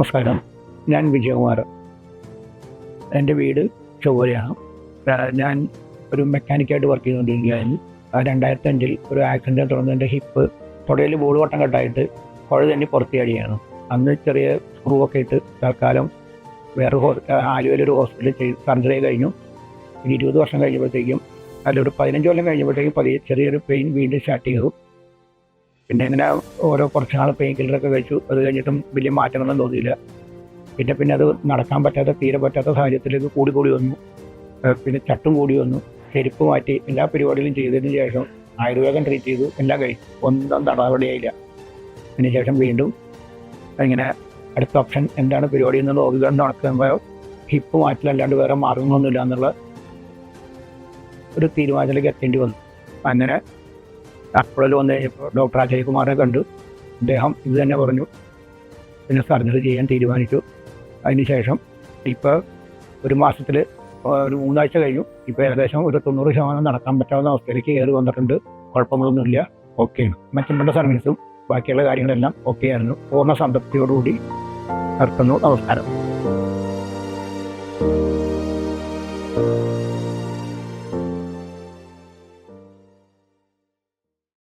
നമസ്കാരം, ഞാൻ വിജയകുമാർ. എൻ്റെ വീട് ചൊവ്വരയാണ്. ഞാൻ ഒരു മെക്കാനിക്കായിട്ട് വർക്ക് ചെയ്തുകൊണ്ടിരിക്കുകയായിരുന്നു. 2005 ഒരു ആക്സിഡൻറ്റ് തുടർന്ന് എൻ്റെ ഹിപ്പ് തുടയിൽ ബോൾ വട്ടം കെട്ടായിട്ട് കുഴ തന്നെ പുറത്തിയാടിയാണ്. അന്ന് ചെറിയ സ്ക്രൂ ഒക്കെ ഇട്ട് തൽക്കാലം വേറെ ആലുവയിലൊരു ഹോസ്പിറ്റലിൽ സർജറി കഴിഞ്ഞു. 20 വർഷം കഴിഞ്ഞപ്പോഴത്തേക്കും അതിലൊരു 15 കൊല്ലം കഴിഞ്ഞപ്പോഴത്തേക്കും ചെറിയൊരു പെയിൻ വീണ്ടും സ്റ്റാർട്ട് ചെയ്തു. പിന്നെ ഇങ്ങനെ കുറച്ച് നാൾ പെയിൻ കില്ലറൊക്കെ കഴിച്ചു. അത് കഴിഞ്ഞിട്ടും വലിയ മാറ്റങ്ങളൊന്നും തോന്നിയില്ല. പിന്നെ അത് നടക്കാൻ പറ്റാത്ത തീരെ പറ്റാത്ത സാഹചര്യത്തിലേക്ക് കൂടി വന്നു. പിന്നെ ചട്ടും കൂടി വന്നു. ചെരുപ്പ് മാറ്റി എല്ലാ പരിപാടികളും ചെയ്തതിന് ശേഷം ആയുർവേദം ട്രീറ്റ് ചെയ്തു, എല്ലാം കഴിച്ചു. ഒന്നും നടപടിയായില്ല. അതിന് ശേഷം വീണ്ടും ഇങ്ങനെ അടുത്ത ഓപ്ഷൻ എന്താണ് പരിപാടി എന്നുള്ള നോക്കുക. നടക്കുമ്പോൾ ഹിപ്പ് മാറ്റിലല്ലാണ്ട് വേറെ മാർഗങ്ങളൊന്നുമില്ല എന്നുള്ള ഒരു തീരുമാനത്തിലേക്ക് എത്തേണ്ടി വന്നു. അങ്ങനെ അപ്പോഴെല്ലാം വന്നു കഴിഞ്ഞപ്പോൾ ഡോക്ടർ അജയ് കുമാറിനെ കണ്ടു. അദ്ദേഹം ഇത് തന്നെ പറഞ്ഞു. പിന്നെ സർജറി ചെയ്യാൻ തീരുമാനിച്ചു. അതിനുശേഷം ഇപ്പോൾ ഒരു മാസത്തിൽ ഒരു 3 ആഴ്ച കഴിഞ്ഞു. ഇപ്പോൾ ഏകദേശം ഒരു 90% നടക്കാൻ പറ്റാവുന്ന അവസ്ഥയിലേക്ക് കയറി വന്നിട്ടുണ്ട്. കുഴപ്പങ്ങളൊന്നുമില്ല, ഓക്കെയാണ്. മെച്ചപ്പെട്ട സർവീസും ബാക്കിയുള്ള കാര്യങ്ങളെല്ലാം ഓക്കെ ആയിരുന്നു. പൂർണ്ണ സംതൃപ്തിയോടുകൂടി നിർത്തുന്നു. നമസ്കാരം.